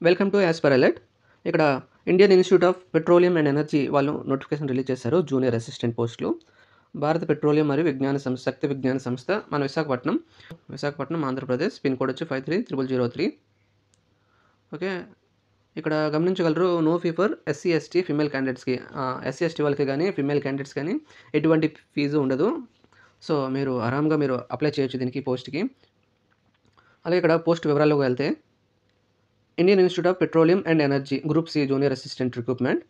Welcome to as per alert. ఇక్కడ Indian Institute of Petroleum and Energy వాళ్ళు notification release చేశారు. Junior assistant పోస్టులు. Bharat petroleum మరియు విజ్ఞాన సంస్థ, శక్తి విజ్ఞాన సంస్థ, మన విశాఖపట్నం ఆంధ్రప్రదేశ్. పిన్ కోడ్ వచ్చి 530003. ఓకే, ఇక్కడ గమనించగలరు. No fee for SC ST female క్యాండిడేట్స్కి, ఎస్సీ ఎస్టీ వాళ్ళకి కానీ ఫిమేల్ క్యాండిడేట్స్ కానీ ఎటువంటి ఫీజు ఉండదు. సో మీరు ఆరామ్గా మీరు అప్లై చేయొచ్చు దీనికి, పోస్ట్కి. అలాగే ఇక్కడ పోస్ట్ వివరాల్లోకి వెళ్తే, Indian Institute of Petroleum and Energy group C junior assistant recruitment.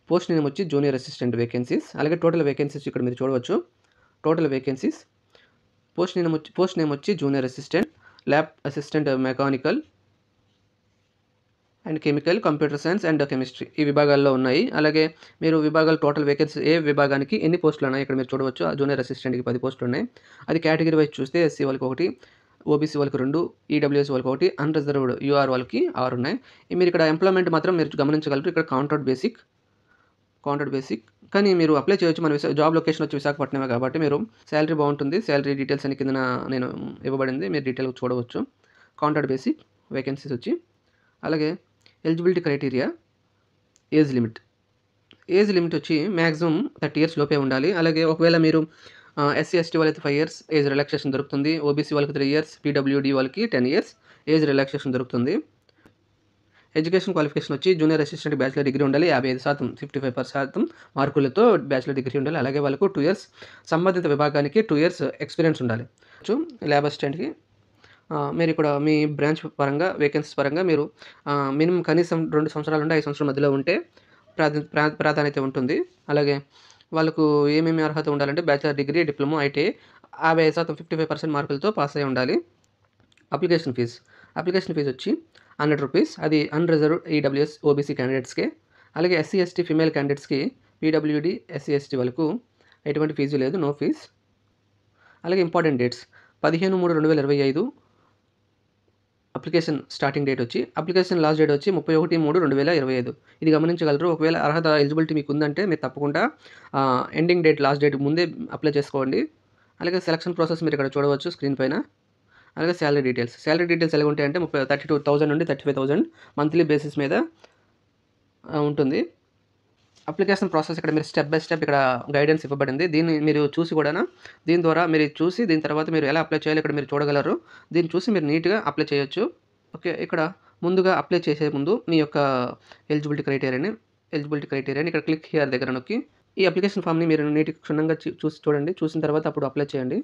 Post name వచ్చి జూనియర్ అసిస్టెంట్ వేకెన్సీస్. అలాగే టోటల్ వేకెన్సీస్ ఇక్కడ మీరు చూడవచ్చు. టోటల్ వేకెన్సీస్ పోస్ట్ నేమ్ వచ్చి junior assistant, lab assistant mechanical and chemical, computer science and chemistry ఈ విభాగాల్లో ఉన్నాయి. అలాగే మీరు విభాగాలు టోటల్ వేకెన్సీ ఏ విభాగానికి ఎన్ని పోస్టులు ఉన్నాయి ఇక్కడ మీరు చూడవచ్చు. జూనియర్ అసిస్టెంట్కి 10 పోస్టులు ఉన్నాయి. అది కేటగిరీ వైజ్ చూస్తే ఎస్సీ వాళ్ళకి 1, ఓబీసీ వాళ్ళకి 2, ఈడబ్ల్యూఎస్ వాళ్ళకి 1, అన్రిజర్వ్డ్ యూఆర్ వాళ్ళకి 6 ఉన్నాయి. మీరు ఇక్కడ ఎంప్లాయ్మెంట్ మాత్రం మీరు గమనించగలరు. ఇక్కడ కాంట్రాక్ట్ బేసిక్ కానీ మీరు అప్లై చేయొచ్చు. మన జాబ్ లొకేషన్ వచ్చి విశాఖపట్నమే కాబట్టి మీరు శాలరీ బాగుంటుంది. శాలరీ డీటెయిల్స్ అని కింద నేను ఇవ్వబడింది, మీరు డీటెయిల్ చూడవచ్చు. కాంట్రాక్ట్ బేసిక్ వేకెన్సీస్ వచ్చి. అలాగే ఎలిజిబిలిటీ క్రైటీరియా, ఏజ్ లిమిట్ వచ్చి మ్యాక్సిమం 30 years లోపే ఉండాలి. అలాగే ఒకవేళ మీరు ఎస్సీ ఎస్టీ వాళ్ళకి 5 years ఏజ్ రిలాక్సేషన్ దొరుకుతుంది. ఓబీసీ వాళ్ళకి 3 years, పీడబ్ల్యూడీ వాళ్ళకి 10 years ఏజ్ రిలాక్సేషన్ దొరుకుతుంది. ఎడ్యుకేషన్ క్వాలిఫికేషన్ వచ్చి జూనియర్ అసిస్టెంట్ బ్యాచిలర్ డిగ్రీ ఉండాలి. 55%, 55% మార్కులతో బ్యాచిలర్ డిగ్రీ ఉండాలి. అలాగే వాళ్ళకు 2 years సంబంధిత విభాగానికి 2 years ఎక్స్పీరియన్స్ ఉండాలి. ల్యాబ్ అసిస్టెంట్కి మీరు ఇక్కడ మీ బ్రాంచ్ పరంగా వేకెన్సీస్ పరంగా మీరు మినిమం కనీసం 2 సంవత్సరాల నుండి 5 సంవత్సరాల మధ్యలో ఉంటే ప్రాధాన్యత ఉంటుంది. అలాగే వాళ్ళకు ఏమేమి అర్హత ఉండాలంటే బ్యాచిలర్ డిగ్రీ, డిప్లొమా, ఐటీఐ 50%, 55% మార్కులతో పాస్ అయి ఉండాలి. అప్లికేషన్ ఫీజు వచ్చి 100 రూపీస్. అది అన్రిజర్వ్డ్ ఈడబ్ల్యూఎస్ ఓబీసీ క్యాండిడేట్స్కే. అలాగే ఎస్సీ ఎస్టీ ఫిమేల్ క్యాండిడేట్స్కి, పీడబ్ల్యూడీ ఎస్సీ ఎస్టీ వాళ్ళకు ఎటువంటి ఫీజు లేదు, నో ఫీజ్. అలాగే important dates 15/3/2025 application starting date వచ్చి, అప్లికేషన్ లాస్ట్ డేట్ వచ్చి 31/3/2025. ఇది గమనించగలరు. ఒకవేళ అర్హత ఎలిజిబిలిటీ మీకు ఉందంటే మీరు తప్పకుండా ఎండింగ్ డేట్ లాస్ట్ డేట్ ముందే అప్లై చేసుకోండి. అలాగే సెలక్షన్ ప్రాసెస్ మీరు ఇక్కడ చూడవచ్చు స్క్రీన్ పైన. అలాగే శాలరీ డీటెయిల్స్ ఎలా ఉంటాయంటే 32,000 నుండి 35,000 మంత్లీ బేసిస్ మీద ఉంటుంది. అప్లికేషన్ ప్రాసెస్ ఇక్కడ మీరు స్టెప్ బై స్టెప్ ఇక్కడ గైడెన్స్ ఇవ్వబడింది. దీన్ని మీరు చూసి కూడా దీని ద్వారా మీరు చూసి దీని తర్వాత మీరు ఎలా అప్లై చేయాలి ఇక్కడ మీరు చూడగలరు. దీన్ని చూసి మీరు నీట్గా అప్లై చేయొచ్చు. ఓకే, ఇక్కడ ముందుగా అప్లై చేసే ముందు మీ యొక్క ఎలిజిబిలిటీ క్రైటీరియాని ఇక్కడ క్లిక్ హియర్ దగ్గర నొక్కి ఈ అప్లికేషన్ ఫామ్ని మీరు నీట్గా క్షుణ్ణంగా చూడండి. చూసిన తర్వాత అప్పుడు అప్లై చేయండి.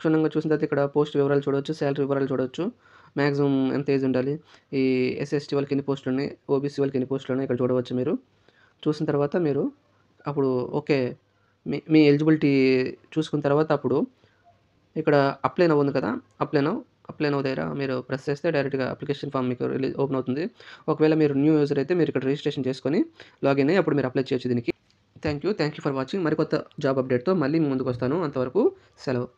క్షుణ్ణంగా చూసిన తర్వాత ఇక్కడ పోస్ట్ వివరాలు చూడవచ్చు, శాలరీ వివరాలు చూడవచ్చు, మ్యాక్సిమం ఎంత ఏజ్ ఉండాలి, ఈ ఎస్ఎస్టీ వాళ్ళకి ఎన్ని పోస్టులు ఉన్నాయి, ఓబీసీ వాళ్ళకి ఎన్ని పోస్టులు ఉన్నాయి ఇక్కడ చూడవచ్చు. మీరు చూసిన తర్వాత మీరు అప్పుడు ఓకే మీ ఎలిజిబిలిటీ చూసుకున్న తర్వాత అప్పుడు ఇక్కడ అప్లై నవ్ ఉంది కదా, అప్లై నవ్ దగ్గర మీరు ప్రెస్ చేస్తే డైరెక్ట్గా అప్లికేషన్ ఫామ్ మీకు ఓపెన్ అవుతుంది. ఒకవేళ మీరు న్యూ యూజర్ అయితే మీరు ఇక్కడ రిజిస్ట్రేషన్ చేసుకొని లాగిన్ అయ్యి అప్పుడు మీరు అప్లై చేయొచ్చు దీనికి. Thank you for watching. మరికొత్త జాబ్ అప్డేట్తో మళ్ళీ ముందుకు వస్తాను. అంతవరకు సెలవు.